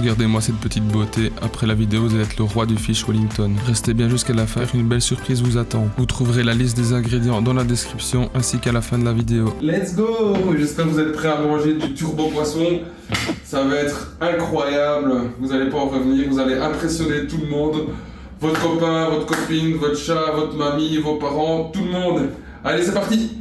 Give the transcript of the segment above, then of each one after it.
Regardez-moi cette petite beauté. Après la vidéo, vous allez être le roi du fish Wellington. Restez bien jusqu'à la fin, une belle surprise vous attend. Vous trouverez la liste des ingrédients dans la description ainsi qu'à la fin de la vidéo. Let's go! J'espère que vous êtes prêts à manger du turbo poisson. Ça va être incroyable. Vous n'allez pas en revenir, vous allez impressionner tout le monde. Votre copain, votre copine, votre chat, votre mamie, vos parents, tout le monde. Allez, c'est parti!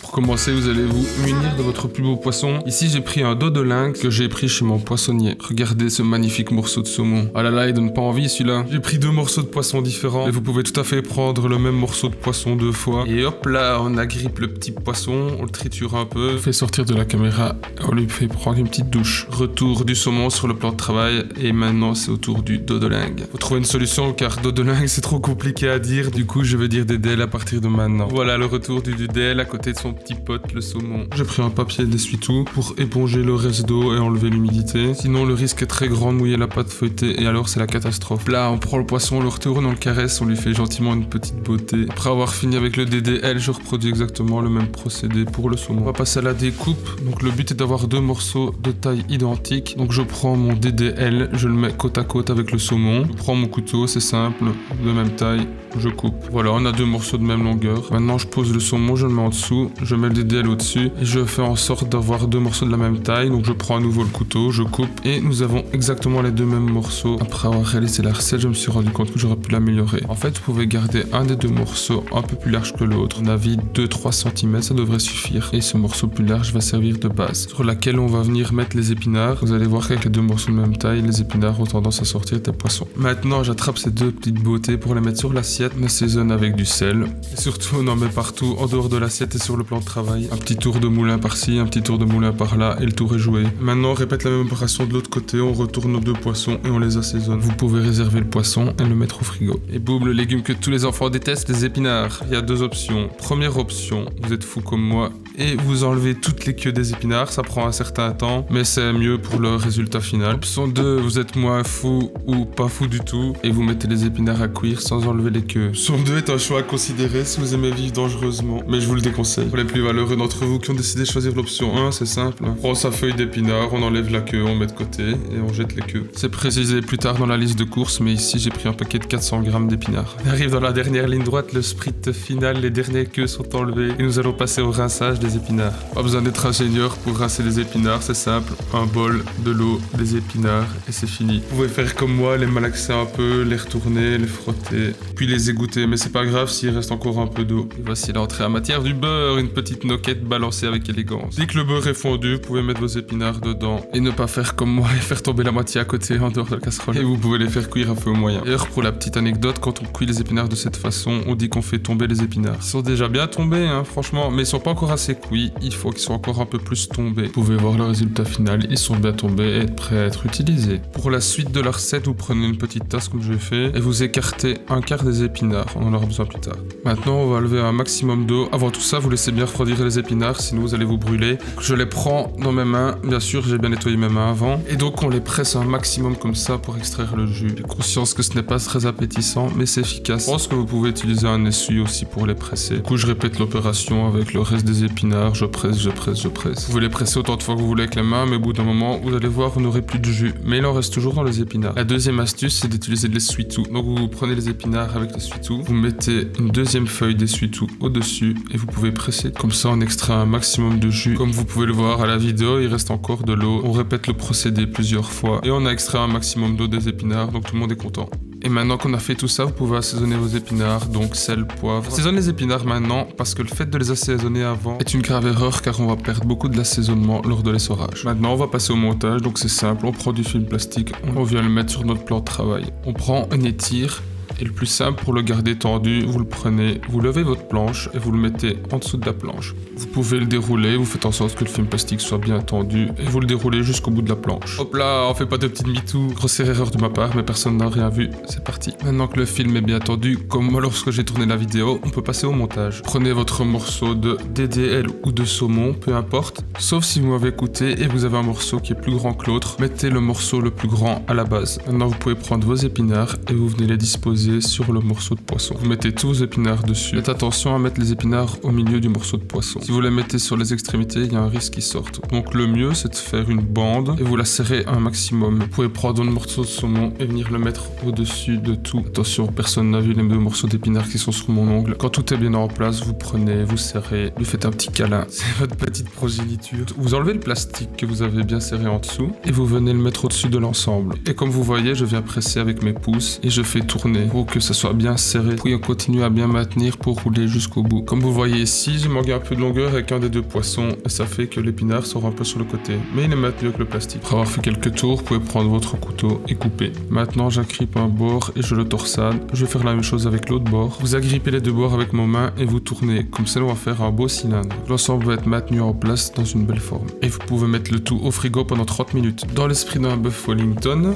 Pour commencer, vous allez vous munir de votre plus beau poisson. Ici, j'ai pris un dos de lynx que j'ai pris chez mon poissonnier. Regardez ce magnifique morceau de saumon. Ah là là, il donne pas envie celui-là. J'ai pris 2 morceaux de poisson différents. Et vous pouvez tout à fait prendre le même morceau de poisson 2 fois. Et hop là, on agrippe le petit poisson, on le triture un peu, on le fait sortir de la caméra, on lui fait prendre une petite douche. Retour du saumon sur le plan de travail. Et maintenant, c'est au tour du dos de lynx. Faut trouver une solution car dos de lynx, c'est trop compliqué à dire. Du coup, je vais dire DDL à partir de maintenant. Voilà le retour du DDL à côté de son petit pote, le saumon. J'ai pris un papier d'essuie-tout pour éponger le reste d'eau et enlever l'humidité. Sinon, le risque est très grand de mouiller la pâte feuilletée et alors c'est la catastrophe. Là, on prend le poisson, on le retourne, on le caresse, on lui fait gentiment une petite beauté. Après avoir fini avec le DDL, je reproduis exactement le même procédé pour le saumon. On va passer à la découpe. Donc le but est d'avoir 2 morceaux de taille identique. Donc je prends mon DDL, je le mets côte à côte avec le saumon. Je prends mon couteau, c'est simple, de même taille, je coupe. Voilà, on a 2 morceaux de même longueur. Maintenant, je pose le saumon, je le mets en dessous, je mets le DDL au-dessus et je fais en sorte d'avoir 2 morceaux de la même taille. Donc je prends à nouveau le couteau, je coupe et nous avons exactement les 2 mêmes morceaux. Après avoir réalisé la recette, je me suis rendu compte que j'aurais pu l'améliorer. En fait, vous pouvez garder un des 2 morceaux un peu plus large que l'autre. On a vie 2-3 cm, ça devrait suffire. Et ce morceau plus large va servir de base sur laquelle on va venir mettre les épinards. Vous allez voir qu'avec les 2 morceaux de même taille, les épinards ont tendance à sortir des poissons. Maintenant, j'attrape ces 2 petites beautés pour les mettre sur l'assiette. On assaisonne avec du sel. Et surtout, on en met partout en dehors de l'assiette et sur le plan de travail. Un petit tour de moulin par-ci, un petit tour de moulin par-là et le tour est joué. Maintenant, on répète la même opération de l'autre côté, on retourne nos 2 poissons et on les assaisonne. Vous pouvez réserver le poisson et le mettre au frigo. Et boum, le légume que tous les enfants détestent, les épinards. Il y a 2 options. Première option, vous êtes fou comme moi et vous enlevez toutes les queues des épinards, ça prend un certain temps, mais c'est mieux pour le résultat final. Option 2, vous êtes moins fou ou pas fou du tout et vous mettez les épinards à cuire sans enlever les queues. Option 2 est un choix à considérer si vous aimez vivre dangereusement, mais je vous le déconseille. Pour les plus valeureux d'entre vous qui ont décidé de choisir l'option 1, c'est simple. On prend sa feuille d'épinard, on enlève la queue, on met de côté et on jette les queues. C'est précisé plus tard dans la liste de courses, mais ici j'ai pris un paquet de 400 grammes d'épinards. On arrive dans la dernière ligne droite, le sprint final, les dernières queues sont enlevées et nous allons passer au rinçage des épinards. Pas besoin d'être ingénieur pour rincer les épinards, c'est simple. Un bol, de l'eau, des épinards et c'est fini. Vous pouvez faire comme moi, les malaxer un peu, les retourner, les frotter, puis les égoutter, mais c'est pas grave s'il reste encore un peu d'eau. Et voici l'entrée en matière du beurre, une petite noquette balancée avec élégance. Dès que le beurre est fondu, vous pouvez mettre vos épinards dedans et ne pas faire comme moi et faire tomber la moitié à côté en dehors de la casserole. Et vous pouvez les faire cuire à feu moyen. D'ailleurs, pour la petite anecdote, quand on cuit les épinards de cette façon, on dit qu'on fait tomber les épinards. Ils sont déjà bien tombés, hein, franchement, mais ils sont pas encore assez cuits. Il faut qu'ils soient encore un peu plus tombés. Vous pouvez voir le résultat final, ils sont bien tombés et être prêts à être utilisés. Pour la suite de la recette, vous prenez une petite tasse comme je l'ai fait et vous écartez un quart des épinards. On en aura besoin plus tard. Maintenant, on va lever un maximum d'eau. Avant tout ça, vous laissez bien refroidir les épinards, sinon vous allez vous brûler. Je les prends dans mes mains. Bien sûr, j'ai bien nettoyé mes mains avant. Et donc, on les presse un maximum comme ça pour extraire le jus. J'ai conscience que ce n'est pas très appétissant, mais c'est efficace. Je pense que vous pouvez utiliser un essuie aussi pour les presser. Du coup, je répète l'opération avec le reste des épinards. Je presse, je presse, je presse. Vous les pressez autant de fois que vous voulez avec les mains, mais au bout d'un moment, vous allez voir, vous n'aurez plus de jus. Mais il en reste toujours dans les épinards. La deuxième astuce, c'est d'utiliser de l'essuie-tout. Donc, vous prenez les épinards avec l'essuie-tout. Vous mettez une deuxième feuille d'essuie-tout au-dessus et vous pouvez presser. Comme ça, on extrait un maximum de jus. Comme vous pouvez le voir à la vidéo, il reste encore de l'eau. On répète le procédé plusieurs fois et on a extrait un maximum d'eau des épinards, donc tout le monde est content. Et maintenant qu'on a fait tout ça, vous pouvez assaisonner vos épinards, donc sel, poivre. Assaisonnez les épinards maintenant parce que le fait de les assaisonner avant est une grave erreur car on va perdre beaucoup de l'assaisonnement lors de l'essorage. Maintenant, on va passer au montage, donc c'est simple, on prend du film plastique, on vient le mettre sur notre plan de travail. On prend un étire. Et le plus simple pour le garder tendu, vous le prenez, vous levez votre planche et vous le mettez en dessous de la planche. Vous pouvez le dérouler, vous faites en sorte que le film plastique soit bien tendu et vous le déroulez jusqu'au bout de la planche. Hop là, on fait pas de petites MeToo. Grossière erreur de ma part, mais personne n'a rien vu, c'est parti. Maintenant que le film est bien tendu, comme moi lorsque j'ai tourné la vidéo, on peut passer au montage. Prenez votre morceau de DDL ou de saumon, peu importe, sauf si vous m'avez écouté et vous avez un morceau qui est plus grand que l'autre, mettez le morceau le plus grand à la base. Maintenant vous pouvez prendre vos épinards et vous venez les disposer posez sur le morceau de poisson. Vous mettez tous vos épinards dessus. Faites attention à mettre les épinards au milieu du morceau de poisson. Si vous les mettez sur les extrémités, il y a un risque qu'ils sortent. Donc le mieux, c'est de faire une bande et vous la serrez un maximum. Vous pouvez prendre un morceau de saumon et venir le mettre au-dessus de tout. Attention, personne n'a vu les deux morceaux d'épinards qui sont sur mon ongle. Quand tout est bien en place, vous prenez, vous serrez, lui faites un petit câlin. C'est votre petite progéniture. Vous enlevez le plastique que vous avez bien serré en dessous et vous venez le mettre au-dessus de l'ensemble. Et comme vous voyez, je viens presser avec mes pouces et je fais tourner pour que ça soit bien serré. Puis on continue à bien maintenir pour rouler jusqu'au bout. Comme vous voyez ici, j'ai manqué un peu de longueur avec un des deux poissons et ça fait que l'épinard sort un peu sur le côté. Mais il est maintenu avec le plastique. Après avoir fait quelques tours, vous pouvez prendre votre couteau et couper. Maintenant, j'agrippe un bord et je le torsade. Je vais faire la même chose avec l'autre bord. Vous agrippez les deux bords avec vos mains et vous tournez. Comme ça, on va faire un beau cylindre. L'ensemble va être maintenu en place dans une belle forme. Et vous pouvez mettre le tout au frigo pendant 30 minutes. Dans l'esprit d'un bœuf Wellington,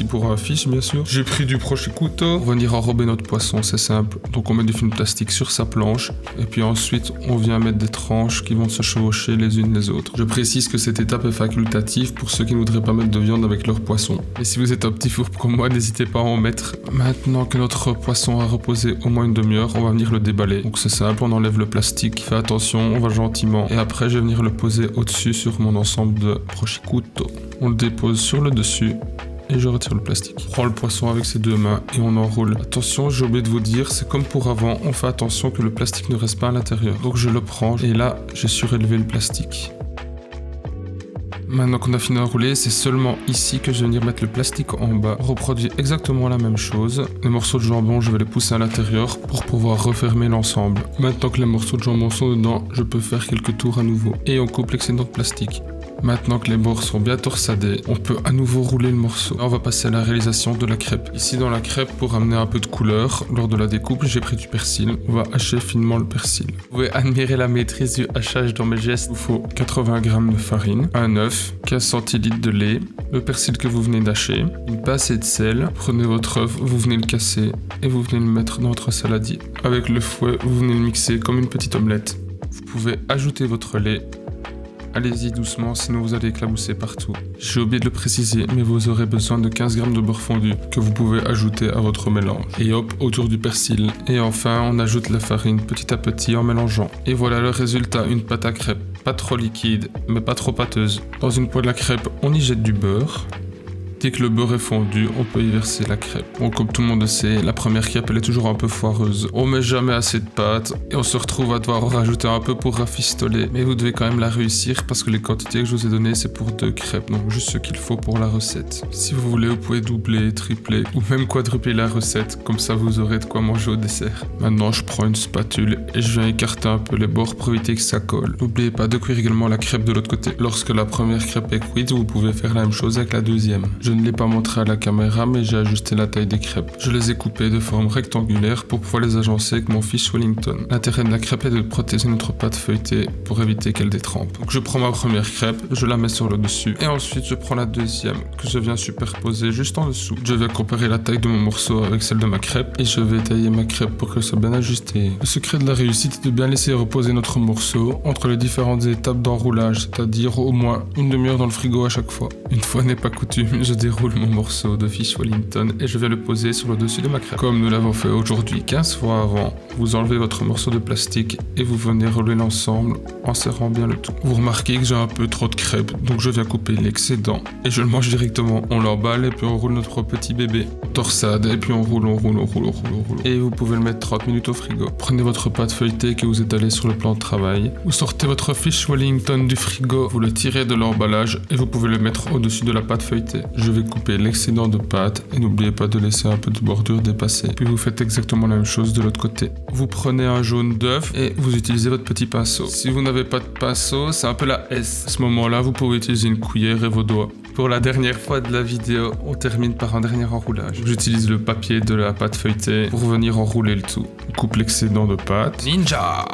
pour un fish bien sûr, j'ai pris du prosciutto pour venir enrober notre poisson, c'est simple. Donc on met du film plastique sur sa planche et puis ensuite on vient mettre des tranches qui vont se chevaucher les unes les autres. Je précise que cette étape est facultative pour ceux qui ne voudraient pas mettre de viande avec leur poisson. Et si vous êtes un petit four comme moi, n'hésitez pas à en mettre. Maintenant que notre poisson a reposé au moins une demi-heure, on va venir le déballer. Donc c'est simple, on enlève le plastique, fais attention, on va gentiment. Et après je vais venir le poser au-dessus sur mon ensemble de prosciutto. On le dépose sur le dessus. Et je retire le plastique. Je prends le poisson avec ses deux mains et on enroule. Attention, j'ai oublié de vous dire, c'est comme pour avant, on fait attention que le plastique ne reste pas à l'intérieur. Donc je le prends et là, j'ai surélevé le plastique. Maintenant qu'on a fini d'enrouler, c'est seulement ici que je vais venir mettre le plastique en bas. On reproduit exactement la même chose. Les morceaux de jambon, je vais les pousser à l'intérieur pour pouvoir refermer l'ensemble. Maintenant que les morceaux de jambon sont dedans, je peux faire quelques tours à nouveau. Et on coupe l'excédent de plastique. Maintenant que les bords sont bien torsadés, on peut à nouveau rouler le morceau. Là, on va passer à la réalisation de la crêpe. Ici, dans la crêpe, pour amener un peu de couleur, lors de la découpe, j'ai pris du persil. On va hacher finement le persil. Vous pouvez admirer la maîtrise du hachage dans mes gestes. Il vous faut 80 g de farine, un œuf, 15 centilitres de lait, le persil que vous venez d'hacher, une pincée de sel. Prenez votre œuf, vous venez le casser et vous venez le mettre dans votre saladier. Avec le fouet, vous venez le mixer comme une petite omelette. Vous pouvez ajouter votre lait. Allez-y doucement, sinon vous allez éclabousser partout. J'ai oublié de le préciser, mais vous aurez besoin de 15 g de beurre fondu que vous pouvez ajouter à votre mélange. Et hop, autour du persil. Et enfin, on ajoute la farine petit à petit en mélangeant. Et voilà le résultat, une pâte à crêpes. Pas trop liquide, mais pas trop pâteuse. Dans une poêle à crêpes, on y jette du beurre. Dès que le beurre est fondu, on peut y verser la crêpe. Bon, comme tout le monde le sait, la première crêpe, elle est toujours un peu foireuse. On met jamais assez de pâte et on se retrouve à devoir en rajouter un peu pour rafistoler. Mais vous devez quand même la réussir parce que les quantités que je vous ai données, c'est pour 2 crêpes. Donc juste ce qu'il faut pour la recette. Si vous voulez, vous pouvez doubler, tripler ou même quadrupler la recette. Comme ça, vous aurez de quoi manger au dessert. Maintenant, je prends une spatule et je viens écarter un peu les bords pour éviter que ça colle. N'oubliez pas de cuire également la crêpe de l'autre côté. Lorsque la première crêpe est cuite, vous pouvez faire la même chose avec la deuxième. Je ne l'ai pas montré à la caméra, mais j'ai ajusté la taille des crêpes. Je les ai coupées de forme rectangulaire pour pouvoir les agencer avec mon fiche Wellington. L'intérêt de la crêpe est de protéger notre pâte feuilletée pour éviter qu'elle détrempe. Donc je prends ma première crêpe, je la mets sur le dessus et ensuite je prends la deuxième que je viens superposer juste en dessous. Je vais comparer la taille de mon morceau avec celle de ma crêpe et je vais tailler ma crêpe pour qu'elle soit bien ajustée. Le secret de la réussite est de bien laisser reposer notre morceau entre les différentes étapes d'enroulage, c'est-à-dire au moins une demi-heure dans le frigo à chaque fois. Une fois n'est pas coutume, je déroule mon morceau de fiche Wellington et je vais le poser sur le dessus de ma crêpe. Comme nous l'avons fait aujourd'hui 15 fois avant, vous enlevez votre morceau de plastique et vous venez rouler l'ensemble en serrant bien le tout. Vous remarquez que j'ai un peu trop de crêpes, donc je viens couper l'excédent et je le mange directement. On l'emballe et puis on roule notre petit bébé. Torsade et puis on roule. Et vous pouvez le mettre 30 minutes au frigo. Prenez votre pâte feuilletée que vous étalez sur le plan de travail. Vous sortez votre fiche Wellington du frigo, vous le tirez de l'emballage et vous pouvez le mettre au-dessus de la pâte feuilletée. Je vais couper l'excédent de pâte et n'oubliez pas de laisser un peu de bordure dépasser. Puis vous faites exactement la même chose de l'autre côté. Vous prenez un jaune d'œuf et vous utilisez votre petit pinceau. Si vous n'avez pas de pinceau, c'est un peu la S. À ce moment-là, vous pouvez utiliser une cuillère et vos doigts. Pour la dernière fois de la vidéo, on termine par un dernier enroulage. J'utilise le papier de la pâte feuilletée pour venir enrouler le tout. On coupe l'excédent de pâte. Ninja!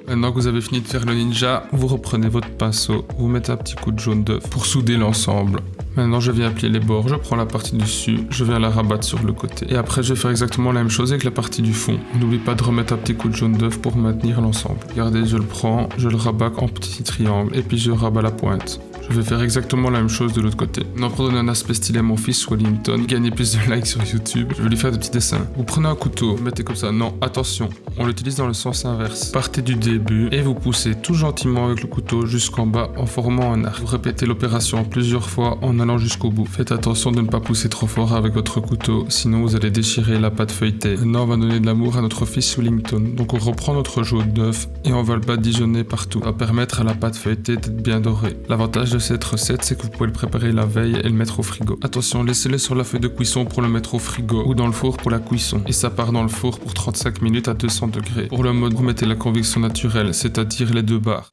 Maintenant que vous avez fini de faire le ninja, vous reprenez votre pinceau, vous mettez un petit coup de jaune d'œuf pour souder l'ensemble. Maintenant, je viens plier les bords, je prends la partie dessus, je viens la rabattre sur le côté. Et après, je vais faire exactement la même chose avec la partie du fond. N'oubliez pas de remettre un petit coup de jaune d'œuf pour maintenir l'ensemble. Regardez, je le prends, je le rabats en petits triangles et puis je rabats la pointe. Je Je vais faire exactement la même chose de l'autre côté. Maintenant, pour donner un aspect stylé à mon fils Wellington, gagner plus de likes sur YouTube, je vais lui faire des petits dessins. Vous prenez un couteau, vous mettez comme ça. Non, attention, on l'utilise dans le sens inverse. Partez du début et vous poussez tout gentiment avec le couteau jusqu'en bas en formant un arc. Vous répétez l'opération plusieurs fois en allant jusqu'au bout. Faites attention de ne pas pousser trop fort avec votre couteau, sinon vous allez déchirer la pâte feuilletée. Maintenant, on va donner de l'amour à notre fils Wellington. Donc on reprend notre jaune d'œuf et on va le badigeonner partout. Ça va permettre à la pâte feuilletée d'être bien dorée. L'avantage de cette recette, c'est que vous pouvez le préparer la veille et le mettre au frigo. Attention, laissez-le sur la feuille de cuisson pour le mettre au frigo ou dans le four pour la cuisson. Et ça part dans le four pour 35 minutes à 200 degrés. Pour le mode, vous mettez la convection naturelle, c'est-à-dire les 2 barres.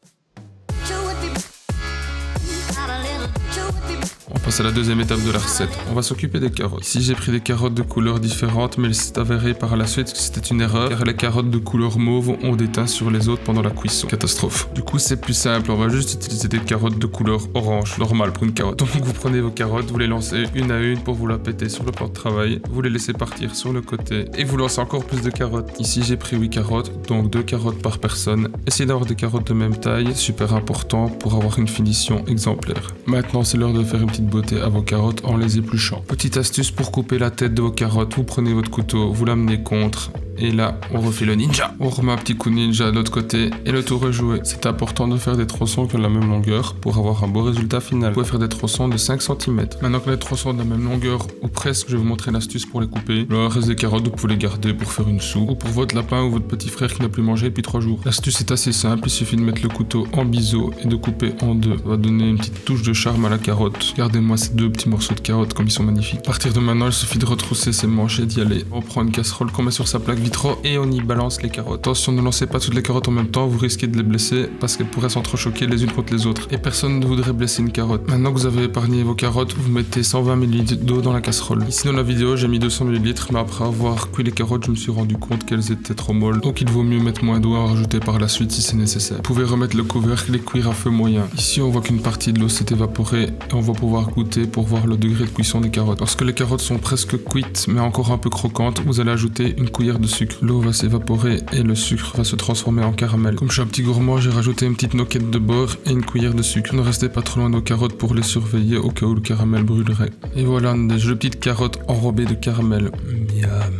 On passe à la deuxième étape de la recette. On va s'occuper des carottes. Ici, j'ai pris des carottes de couleurs différentes, mais il s'est avéré par la suite que c'était une erreur, car les carottes de couleur mauve ont des teints sur les autres pendant la cuisson. Catastrophe. Du coup, c'est plus simple. On va juste utiliser des carottes de couleur orange, normal pour une carotte. Donc, vous prenez vos carottes, vous les lancez une à une pour vous la péter sur le plan de travail. Vous les laissez partir sur le côté et vous lancez encore plus de carottes. Ici, j'ai pris 8 carottes, donc 2 carottes par personne. Essayez d'avoir des carottes de même taille, super important pour avoir une finition exemplaire. Maintenant, c'est l'heure de faire une petite beauté à vos carottes en les épluchant. Petite astuce pour couper la tête de vos carottes, vous prenez votre couteau, vous l'amenez contre, et là on refait le ninja. On remet un petit coup ninja de l'autre côté et le tour est joué. C'est important de faire des tronçons qui ont la même longueur pour avoir un beau résultat final. Vous pouvez faire des tronçons de 5 cm. Maintenant que les tronçons de la même longueur ou presque, je vais vous montrer l'astuce pour les couper. Le reste des carottes, vous pouvez les garder pour faire une soupe ou pour votre lapin ou votre petit frère qui n'a plus mangé depuis 3 jours. L'astuce est assez simple, il suffit de mettre le couteau en biseau et de couper en deux. Ça va donner une petite touche de charme à la carotte. Regardez-moi ces 2 petits morceaux de carottes comme ils sont magnifiques. À partir de maintenant, il suffit de retrousser ses manches et d'y aller. On prend une casserole qu'on met sur sa plaque vitro et on y balance les carottes. Attention, ne lancez pas toutes les carottes en même temps, vous risquez de les blesser parce qu'elles pourraient s'entrechoquer les unes contre les autres. Et personne ne voudrait blesser une carotte. Maintenant que vous avez épargné vos carottes, vous mettez 120 ml d'eau dans la casserole. Ici dans la vidéo, j'ai mis 200 ml, mais après avoir cuit les carottes, je me suis rendu compte qu'elles étaient trop molles. Donc il vaut mieux mettre moins d'eau et en rajouter par la suite si c'est nécessaire. Vous pouvez remettre le couvercle et cuire à feu moyen. Ici, on voit qu'une partie de l'eau s'est évaporée et on va pouvoir goûter pour voir le degré de cuisson des carottes. Lorsque les carottes sont presque cuites mais encore un peu croquantes, vous allez ajouter une cuillère de sucre. L'eau va s'évaporer et le sucre va se transformer en caramel. Comme je suis un petit gourmand, j'ai rajouté une petite noquette de beurre et une cuillère de sucre. Ne restez pas trop loin de nos carottes pour les surveiller au cas où le caramel brûlerait. Et voilà, des jolies petites carottes enrobées de caramel. Miam.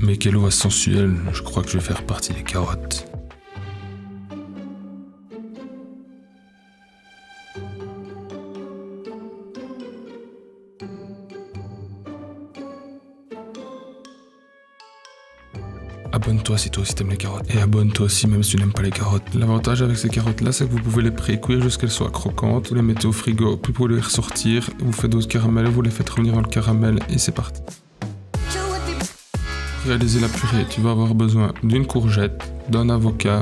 Mais quelle oie sensuelle, je crois que je vais faire partie des carottes. Abonne-toi si toi aussi t'aimes les carottes. Et abonne-toi aussi même si tu n'aimes pas les carottes. L'avantage avec ces carottes là, c'est que vous pouvez les pré-cuire jusqu'à ce qu'elles soient croquantes. Vous les mettez au frigo, puis vous pouvez les ressortir. Vous faites d'autres caramels, vous les faites revenir dans le caramel et c'est parti. Pour réaliser la purée, tu vas avoir besoin d'une courgette, d'un avocat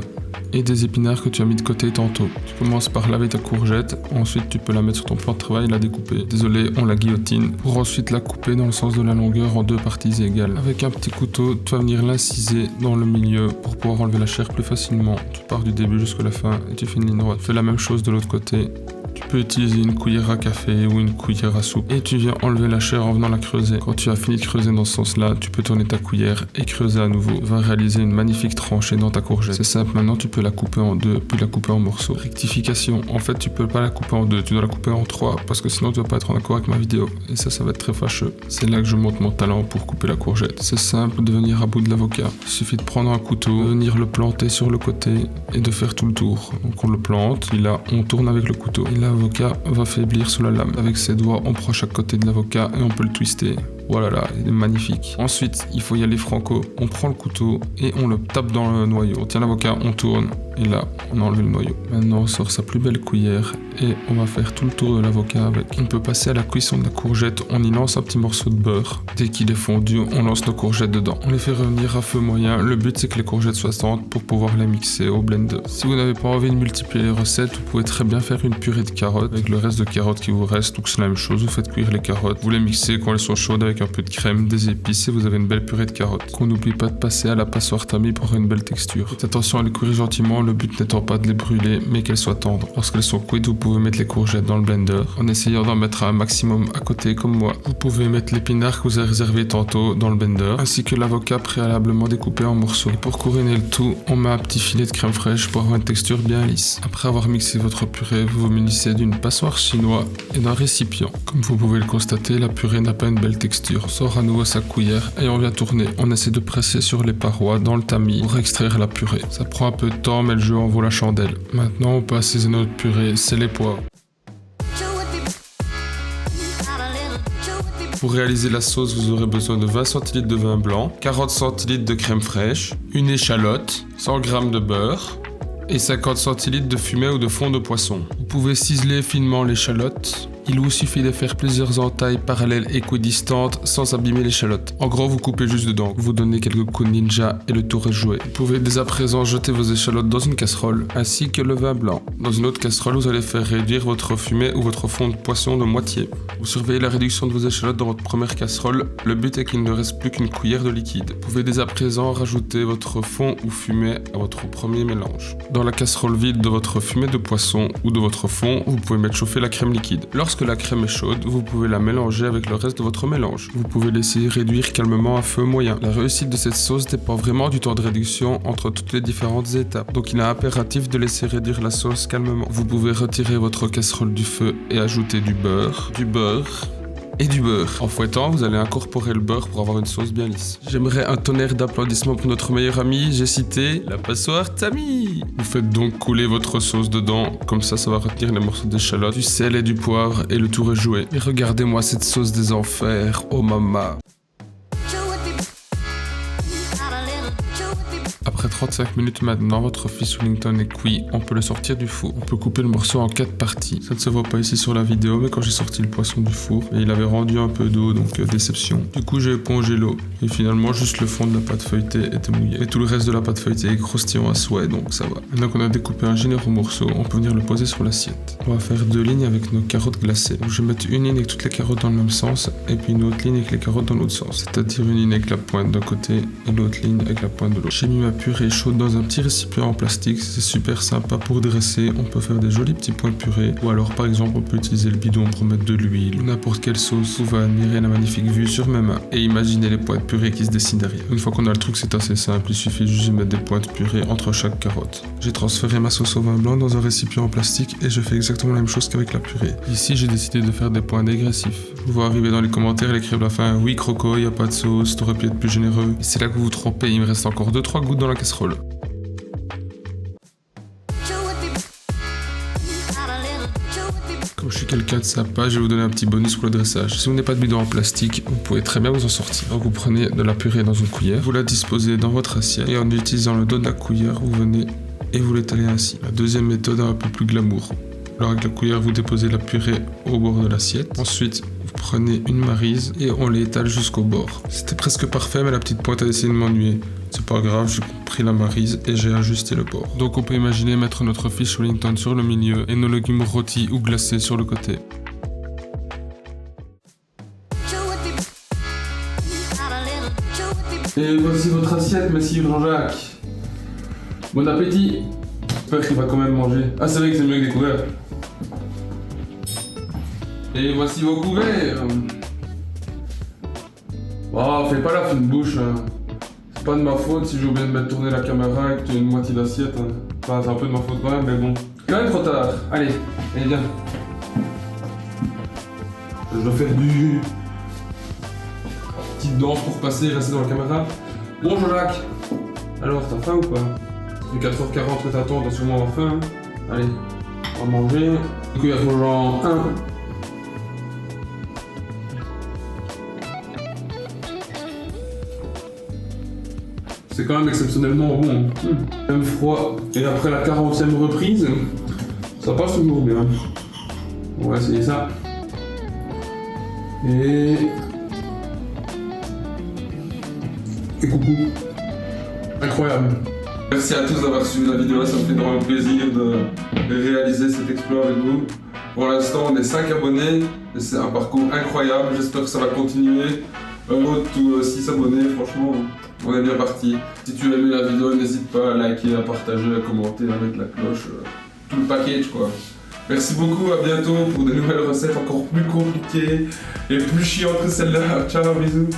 et des épinards que tu as mis de côté tantôt. Tu commences par laver ta courgette, ensuite tu peux la mettre sur ton plan de travail et la découper. Désolé, on la guillotine. Pour ensuite la couper dans le sens de la longueur en 2 parties égales. Avec un petit couteau, tu vas venir l'inciser dans le milieu pour pouvoir enlever la chair plus facilement. Tu pars du début jusqu'à la fin et tu fais une ligne droite. Fais la même chose de l'autre côté. Tu peux utiliser une cuillère à café ou une cuillère à soupe et tu viens enlever la chair en venant la creuser. Quand tu as fini de creuser dans ce sens-là, tu peux tourner ta cuillère et creuser à nouveau. Tu vas réaliser une magnifique tranchée dans ta courgette. C'est simple, maintenant tu peux la couper en 2 puis la couper en morceaux. Rectification, en fait tu peux pas la couper en 2, tu dois la couper en 3 parce que sinon tu vas pas être en accord avec ma vidéo et ça va être très fâcheux. C'est là que je montre mon talent pour couper la courgette. C'est simple de venir à bout de l'avocat. Il suffit de prendre un couteau, de venir le planter sur le côté et de faire tout le tour. Donc on le plante, et là on tourne avec le couteau. Et l'avocat va faiblir sous la lame. Avec ses doigts, on prend chaque côté de l'avocat et on peut le twister. Voilà, là, il est magnifique. Ensuite, il faut y aller franco. On prend le couteau et on le tape dans le noyau. On tient l'avocat, on tourne et là, on a enlevé le noyau. Maintenant, on sort sa plus belle cuillère et on va faire tout le tour de l'avocat avec. On peut passer à la cuisson de la courgette. On y lance un petit morceau de beurre. Dès qu'il est fondu, on lance nos courgettes dedans. On les fait revenir à feu moyen. Le but, c'est que les courgettes soient tendres pour pouvoir les mixer au blender. Si vous n'avez pas envie de multiplier les recettes, vous pouvez très bien faire une purée de carottes avec le reste de carottes qui vous reste. Donc c'est la même chose, vous faites cuire les carottes. Vous les mixez quand elles sont chaudes avec un peu de crème, des épices et vous avez une belle purée de carottes. Qu'on n'oublie pas de passer à la passoire tamis pour avoir une belle texture. Faites attention à les cuire gentiment, le but n'étant pas de les brûler, mais qu'elles soient tendres. Lorsqu'elles sont cuites, vous pouvez mettre les courgettes dans le blender, en essayant d'en mettre un maximum à côté comme moi. Vous pouvez mettre l'épinard que vous avez réservé tantôt dans le blender, ainsi que l'avocat préalablement découpé en morceaux. Et pour couronner le tout, on met un petit filet de crème fraîche pour avoir une texture bien lisse. Après avoir mixé votre purée, vous vous munissez d'une passoire chinoise et d'un récipient. Comme vous pouvez le constater, la purée n'a pas une belle texture. On sort à nouveau sa cuillère et on vient tourner. On essaie de presser sur les parois dans le tamis pour extraire la purée. Ça prend un peu de temps, mais le jeu en vaut la chandelle. Maintenant, on peut assaisonner notre purée, c'est les poivres. Pour réaliser la sauce, vous aurez besoin de 20 cl de vin blanc, 40 cl de crème fraîche, une échalote, 100 g de beurre et 50 cl de fumet ou de fond de poisson. Vous pouvez ciseler finement l'échalote. Il vous suffit de faire plusieurs entailles parallèles équidistantes sans abîmer l'échalote. En gros, vous coupez juste dedans. Vous donnez quelques coups de ninja et le tour est joué. Vous pouvez dès à présent jeter vos échalotes dans une casserole, ainsi que le vin blanc. Dans une autre casserole, vous allez faire réduire votre fumet ou votre fond de poisson de moitié. Vous surveillez la réduction de vos échalotes dans votre première casserole. Le but est qu'il ne reste plus qu'une cuillère de liquide. Vous pouvez dès à présent rajouter votre fond ou fumet à votre premier mélange. Dans la casserole vide de votre fumet de poisson ou de votre fond, vous pouvez mettre chauffer la crème liquide. Lorsque la crème est chaude, vous pouvez la mélanger avec le reste de votre mélange. Vous pouvez laisser réduire calmement à feu moyen. La réussite de cette sauce dépend vraiment du temps de réduction entre toutes les différentes étapes. Donc il est impératif de laisser réduire la sauce calmement. Vous pouvez retirer votre casserole du feu et ajouter du beurre et du beurre. En fouettant, vous allez incorporer le beurre pour avoir une sauce bien lisse. J'aimerais un tonnerre d'applaudissements pour notre meilleur ami, j'ai cité la passoire Tammy. Vous faites donc couler votre sauce dedans, comme ça va retenir les morceaux d'échalote, du sel et du poivre et le tour est joué. Et regardez-moi cette sauce des enfers, oh mama. Après 35 minutes maintenant, votre fish Wellington est cuit, on peut le sortir du four. On peut couper le morceau en 4 parties. Ça ne se voit pas ici sur la vidéo, mais quand j'ai sorti le poisson du four, il avait rendu un peu d'eau, donc déception. Du coup, j'ai épongé l'eau. Et finalement, juste le fond de la pâte feuilletée était mouillé. Et tout le reste de la pâte feuilletée est croustillant à souhait, donc ça va. Maintenant qu'on a découpé un généreux morceau, on peut venir le poser sur l'assiette. On va faire 2 lignes avec nos carottes glacées. Donc je vais mettre une ligne avec toutes les carottes dans le même sens, et puis une autre ligne avec les carottes dans l'autre sens. C'est-à-dire une ligne avec la pointe d'un côté, et l'autre ligne avec la pointe de l'autre. J'ai mis ma purée chaude dans un petit récipient en plastique, c'est super sympa pour dresser. On peut faire des jolis petits points de purée, ou alors par exemple on peut utiliser le bidon pour mettre de l'huile ou n'importe quelle sauce. Vous pouvez admirer la magnifique vue sur mes mains et imaginer les points de purée qui se dessinent derrière. Une fois qu'on a le truc, c'est assez simple, il suffit juste de mettre des points de purée entre chaque carotte. J'ai transféré ma sauce au vin blanc dans un récipient en plastique et je fais exactement la même chose qu'avec la purée. Ici j'ai décidé de faire des points dégressifs. Je vous vois arriver dans les commentaires et écrire à la fin « Oui Croco, y a pas de sauce, t'aurais pu être plus généreux ». Et c'est là que vous vous trompez, il me reste encore 2-3 gouttes dans la casserole. Comme je suis quelqu'un de sympa, je vais vous donner un petit bonus pour le dressage. Si vous n'avez pas de bidon en plastique, vous pouvez très bien vous en sortir. Donc vous prenez de la purée dans une cuillère, vous la disposez dans votre assiette et en utilisant le dos de la cuillère, vous venez et vous l'étalez ainsi. La deuxième méthode est un peu plus glamour. Alors avec la cuillère, vous déposez la purée au bord de l'assiette. Ensuite, vous prenez une maryse et on l'étale jusqu'au bord. C'était presque parfait, mais la petite pointe a essayé de m'ennuyer. C'est pas grave, j'ai pris la maryse et j'ai ajusté le bord. Donc on peut imaginer mettre notre fish Wellington sur le milieu et nos légumes rôtis ou glacés sur le côté. Et voici votre assiette, monsieur Jean-Jacques. Bon appétit. J'espère qu'il va quand même manger. Ah, c'est vrai que c'est mieux que des couverts. Et voici vos couverts. Oh, fais pas la fine bouche. Hein. C'est pas de ma faute si j'ai oublié de mettre tourner la caméra et que tu as une moitié d'assiette. Hein. Enfin, c'est un peu de ma faute quand même, mais bon. Quand même trop tard. Allez, viens. Je dois faire du... petite danse pour passer et rester dans la caméra. Bon Jean-Jacques, alors t'as faim ou pas? C'est 4h40 que t'attends, t'as sûrement avoir faim. Hein. Allez, on va manger. Du coup il y a ton genre 1. C'est quand même exceptionnellement bon. Même froid. Et après la 40e reprise, ça passe toujours bien. On va essayer ça. Et coucou. Incroyable. Merci à tous d'avoir suivi la vidéo, ça me fait vraiment plaisir de réaliser cet exploit avec vous. Pour l'instant, on est 5 abonnés et c'est un parcours incroyable. J'espère que ça va continuer. Road to 6 abonnés, franchement, On est bien parti. Si tu as aimé la vidéo, n'hésite pas à liker, à partager, à commenter, à mettre la cloche. Tout le package quoi. Merci beaucoup, à bientôt pour de nouvelles recettes encore plus compliquées et plus chiantes que celle-là. Ciao, bisous.